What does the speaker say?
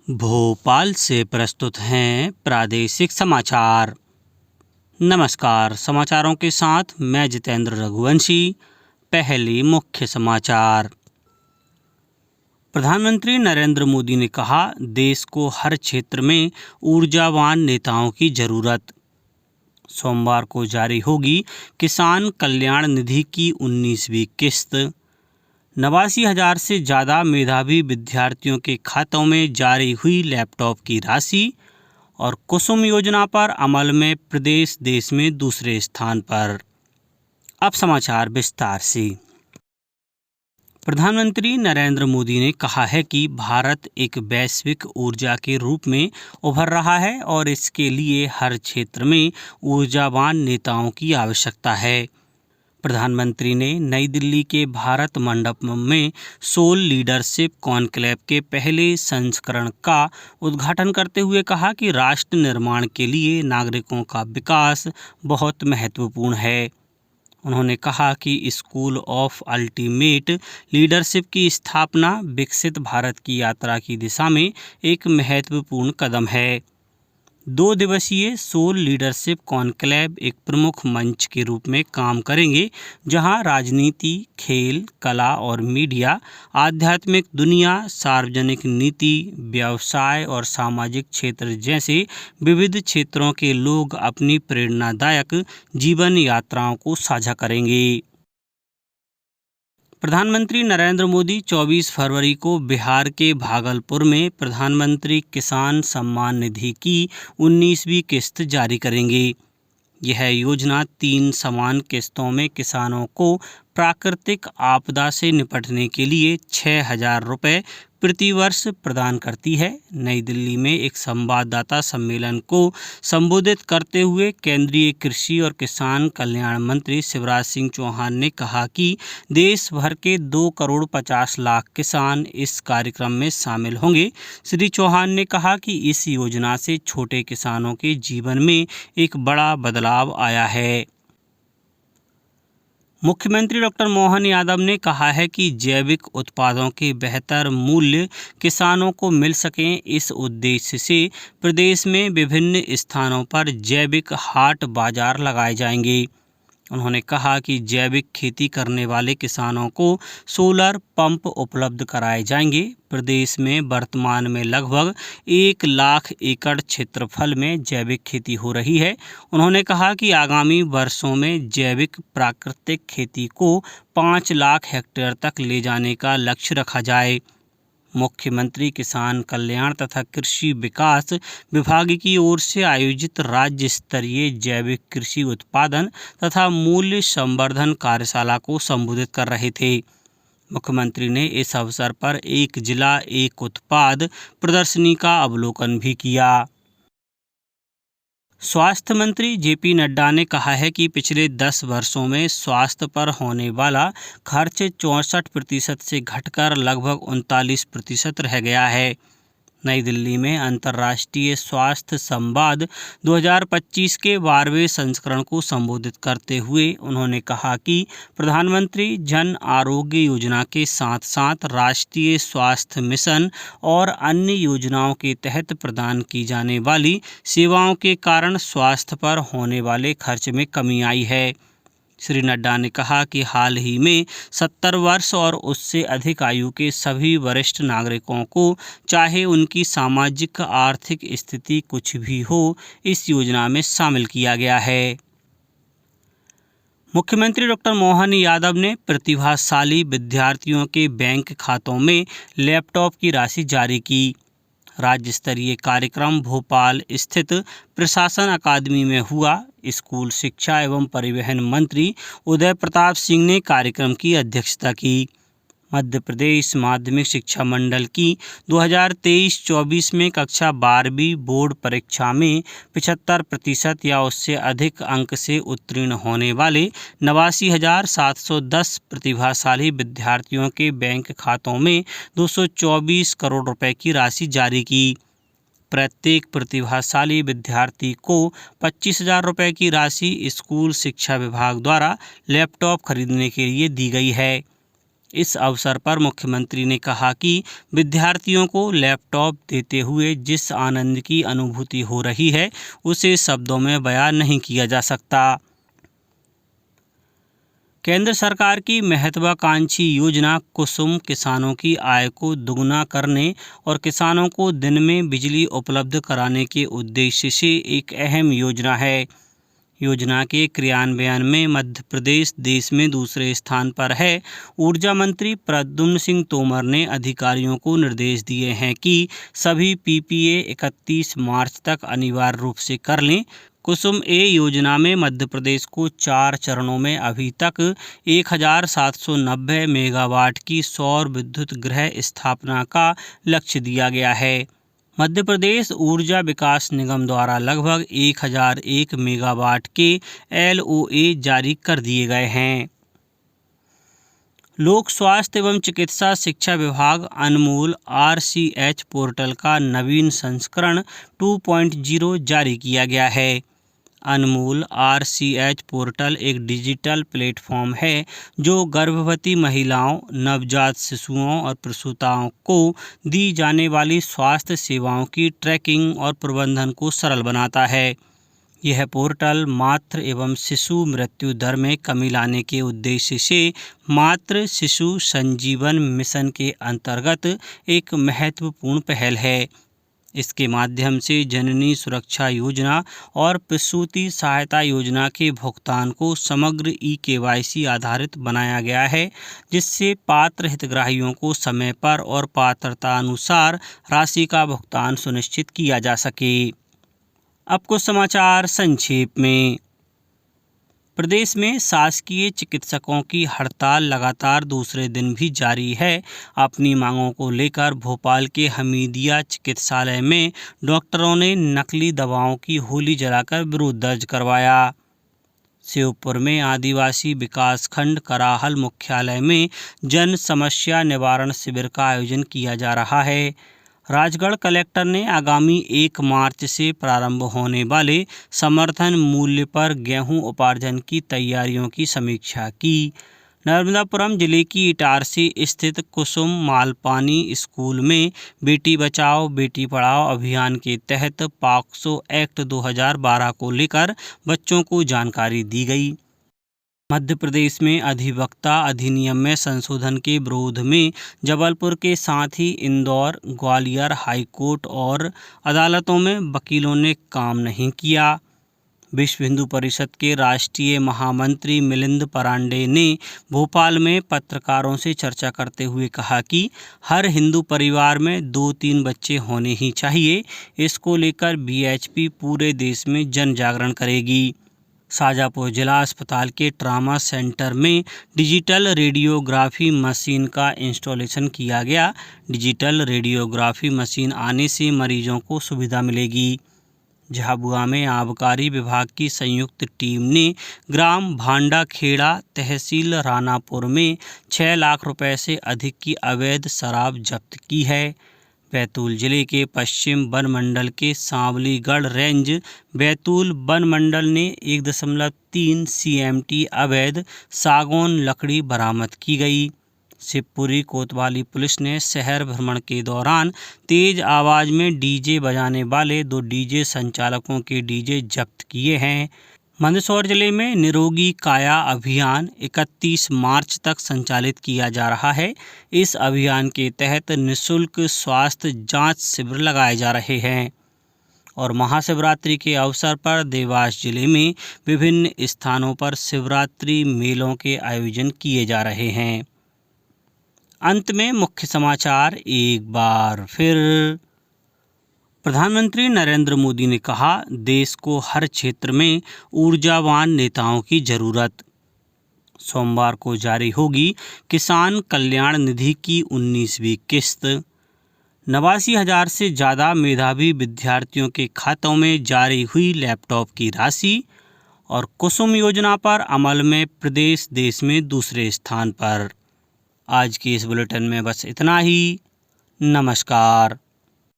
भोपाल से प्रस्तुत हैं प्रादेशिक समाचार। नमस्कार, समाचारों के साथ मैं जितेंद्र रघुवंशी। पहली मुख्य समाचार। प्रधानमंत्री नरेंद्र मोदी ने कहा, देश को हर क्षेत्र में ऊर्जावान नेताओं की जरूरत। सोमवार को जारी होगी किसान कल्याण निधि की 19वीं किस्त। 89,000 से ज़्यादा मेधावी विद्यार्थियों के खातों में जारी हुई लैपटॉप की राशि। और कुसुम योजना पर अमल में प्रदेश देश में दूसरे स्थान पर। अब समाचार विस्तार से। प्रधानमंत्री नरेंद्र मोदी ने कहा है कि भारत एक वैश्विक ऊर्जा के रूप में उभर रहा है और इसके लिए हर क्षेत्र में ऊर्जावान नेताओं की आवश्यकता है। प्रधानमंत्री ने नई दिल्ली के भारत मंडपम में सोल लीडरशिप कॉन्क्लेव के पहले संस्करण का उद्घाटन करते हुए कहा कि राष्ट्र निर्माण के लिए नागरिकों का विकास बहुत महत्वपूर्ण है। उन्होंने कहा कि स्कूल ऑफ अल्टीमेट लीडरशिप की स्थापना विकसित भारत की यात्रा की दिशा में एक महत्वपूर्ण कदम है। 2 दिवसीय सोल लीडरशिप कॉन्क्लेव एक प्रमुख मंच के रूप में काम करेंगे, जहां राजनीति, खेल, कला और मीडिया, आध्यात्मिक दुनिया, सार्वजनिक नीति, व्यवसाय और सामाजिक क्षेत्र जैसे विविध क्षेत्रों के लोग अपनी प्रेरणादायक जीवन यात्राओं को साझा करेंगे। प्रधानमंत्री नरेंद्र मोदी 24 फरवरी को बिहार के भागलपुर में प्रधानमंत्री किसान सम्मान निधि की 19वीं किस्त जारी करेंगे। यह योजना 3 समान किस्तों में किसानों को प्राकृतिक आपदा से निपटने के लिए 6,000 रुपये प्रति वर्ष प्रदान करती है। नई दिल्ली में एक संवाददाता सम्मेलन को संबोधित करते हुए केंद्रीय कृषि और किसान कल्याण मंत्री शिवराज सिंह चौहान ने कहा कि देश भर के 2 करोड़ 50 लाख किसान इस कार्यक्रम में शामिल होंगे। श्री चौहान ने कहा कि इस योजना से छोटे किसानों के जीवन में एक बड़ा बदलाव आया है। मुख्यमंत्री डॉक्टर मोहन यादव ने कहा है कि जैविक उत्पादों के बेहतर मूल्य किसानों को मिल सकें, इस उद्देश्य से प्रदेश में विभिन्न स्थानों पर जैविक हाट बाजार लगाए जाएंगे। उन्होंने कहा कि जैविक खेती करने वाले किसानों को सोलर पंप उपलब्ध कराए जाएंगे। प्रदेश में वर्तमान में लगभग 1 लाख एकड़ क्षेत्रफल में जैविक खेती हो रही है। उन्होंने कहा कि आगामी वर्षों में जैविक प्राकृतिक खेती को 5 लाख हेक्टेयर तक ले जाने का लक्ष्य रखा जाए। मुख्यमंत्री किसान कल्याण तथा कृषि विकास विभाग की ओर से आयोजित राज्य स्तरीय जैविक कृषि उत्पादन तथा मूल्य संवर्धन कार्यशाला को संबोधित कर रहे थे। मुख्यमंत्री ने इस अवसर पर एक जिला एक उत्पाद प्रदर्शनी का अवलोकन भी किया। स्वास्थ्य मंत्री जेपी नड्डा ने कहा है कि पिछले 10 वर्षों में स्वास्थ्य पर होने वाला खर्च 64% से घटकर लगभग 39% रह गया है। नई दिल्ली में अंतर्राष्ट्रीय स्वास्थ्य संवाद 2025 के 12वें संस्करण को संबोधित करते हुए उन्होंने कहा कि प्रधानमंत्री जन आरोग्य योजना के साथ साथ राष्ट्रीय स्वास्थ्य मिशन और अन्य योजनाओं के तहत प्रदान की जाने वाली सेवाओं के कारण स्वास्थ्य पर होने वाले खर्च में कमी आई है। श्री नड्डा ने कहा कि हाल ही में 70 वर्ष और उससे अधिक आयु के सभी वरिष्ठ नागरिकों को, चाहे उनकी सामाजिक आर्थिक स्थिति कुछ भी हो, इस योजना में शामिल किया गया है। मुख्यमंत्री डॉक्टर मोहन यादव ने प्रतिभाशाली विद्यार्थियों के बैंक खातों में लैपटॉप की राशि जारी की। राज्य स्तरीय कार्यक्रम भोपाल स्थित प्रशासन अकादमी में हुआ। स्कूल शिक्षा एवं परिवहन मंत्री उदय प्रताप सिंह ने कार्यक्रम की अध्यक्षता की। मध्य प्रदेश माध्यमिक शिक्षा मंडल की 2023-24 में कक्षा 12वीं बोर्ड परीक्षा में 75% या उससे अधिक अंक से उत्तीर्ण होने वाले 89,710 प्रतिभाशाली विद्यार्थियों के बैंक खातों में 224 करोड़ रुपए की राशि जारी की। प्रत्येक प्रतिभाशाली विद्यार्थी को 25,000 रुपये की राशि स्कूल शिक्षा विभाग द्वारा लैपटॉप खरीदने के लिए दी गई है। इस अवसर पर मुख्यमंत्री ने कहा कि विद्यार्थियों को लैपटॉप देते हुए जिस आनंद की अनुभूति हो रही है उसे शब्दों में बयान नहीं किया जा सकता। केंद्र सरकार की महत्वाकांक्षी योजना कुसुम किसानों की आय को दुगना करने और किसानों को दिन में बिजली उपलब्ध कराने के उद्देश्य से एक अहम योजना है। योजना के क्रियान्वयन में मध्य प्रदेश देश में दूसरे स्थान पर है। ऊर्जा मंत्री प्रद्युम्न सिंह तोमर ने अधिकारियों को निर्देश दिए हैं कि सभी पीपीए 31 मार्च तक अनिवार्य रूप से कर लें। कुसुम ए योजना में मध्य प्रदेश को 4 चरणों में अभी तक 1790 मेगावाट की सौर विद्युत गृह स्थापना का लक्ष्य दिया गया है। मध्य प्रदेश ऊर्जा विकास निगम द्वारा लगभग 1001 मेगावाट के LOA जारी कर दिए गए हैं। लोक स्वास्थ्य एवं चिकित्सा शिक्षा विभाग अनमोल RCH पोर्टल का नवीन संस्करण 2.0 जारी किया गया है। अनमोल RCH पोर्टल एक डिजिटल प्लेटफॉर्म है जो गर्भवती महिलाओं, नवजात शिशुओं और प्रसूताओं को दी जाने वाली स्वास्थ्य सेवाओं की ट्रैकिंग और प्रबंधन को सरल बनाता है। यह पोर्टल मातृ एवं शिशु मृत्यु दर में कमी लाने के उद्देश्य से मातृ शिशु संजीवन मिशन के अंतर्गत एक महत्वपूर्ण पहल है। इसके माध्यम से जननी सुरक्षा योजना और प्रसूति सहायता योजना के भुगतान को समग्र eKYC आधारित बनाया गया है, जिससे पात्र हितग्राहियों को समय पर और पात्रता अनुसार राशि का भुगतान सुनिश्चित किया जा सके। अब कुछ समाचार संक्षेप में। प्रदेश में शासकीय चिकित्सकों की हड़ताल लगातार दूसरे दिन भी जारी है। अपनी मांगों को लेकर भोपाल के हमीदिया चिकित्सालय में डॉक्टरों ने नकली दवाओं की होली जलाकर विरोध दर्ज करवाया। शिवपुर में आदिवासी विकास खंड कराहल मुख्यालय में जन समस्या निवारण शिविर का आयोजन किया जा रहा है। राजगढ़ कलेक्टर ने आगामी 1 मार्च से प्रारंभ होने वाले समर्थन मूल्य पर गेहूं उपार्जन की तैयारियों की समीक्षा की। नर्मदापुरम जिले की इटारसी स्थित कुसुम मालपानी स्कूल में बेटी बचाओ बेटी पढ़ाओ अभियान के तहत पॉक्सो एक्ट 2012 को लेकर बच्चों को जानकारी दी गई। मध्य प्रदेश में अधिवक्ता अधिनियम में संशोधन के विरोध में जबलपुर के साथ ही इंदौर, ग्वालियर हाईकोर्ट और अदालतों में वकीलों ने काम नहीं किया। विश्व हिंदू परिषद के राष्ट्रीय महामंत्री मिलिंद परांडे ने भोपाल में पत्रकारों से चर्चा करते हुए कहा कि हर हिंदू परिवार में 2-3 बच्चे होने ही चाहिए। इसको लेकर BHP पूरे देश में जन जागरण करेगी। शाजापुर जिला अस्पताल के ट्रामा सेंटर में डिजिटल रेडियोग्राफी मशीन का इंस्टॉलेशन किया गया। डिजिटल रेडियोग्राफी मशीन आने से मरीजों को सुविधा मिलेगी। झाबुआ में आबकारी विभाग की संयुक्त टीम ने ग्राम भांडाखेड़ा तहसील रानापुर में 6 लाख रुपए से अधिक की अवैध शराब जब्त की है। बैतूल जिले के पश्चिम वन मंडल के सांवलीगढ़ रेंज बैतूल वन मंडल ने 1.3 CMT अवैध सागौन लकड़ी बरामद की गई। शिवपुरी कोतवाली पुलिस ने शहर भ्रमण के दौरान तेज आवाज में DJ बजाने वाले 2 DJ संचालकों के DJ जब्त किए हैं। मंदसौर जिले में निरोगी काया अभियान 31 मार्च तक संचालित किया जा रहा है। इस अभियान के तहत निःशुल्क स्वास्थ्य जांच शिविर लगाए जा रहे हैं। और महाशिवरात्रि के अवसर पर देवास जिले में विभिन्न स्थानों पर शिवरात्रि मेलों के आयोजन किए जा रहे हैं। अंत में मुख्य समाचार एक बार फिर। प्रधानमंत्री नरेंद्र मोदी ने कहा, देश को हर क्षेत्र में ऊर्जावान नेताओं की जरूरत। सोमवार को जारी होगी किसान कल्याण निधि की 19वीं किस्त। 89,000 से ज़्यादा मेधावी विद्यार्थियों के खातों में जारी हुई लैपटॉप की राशि। और कुसुम योजना पर अमल में प्रदेश देश में दूसरे स्थान पर। आज के इस बुलेटिन में बस इतना ही। नमस्कार।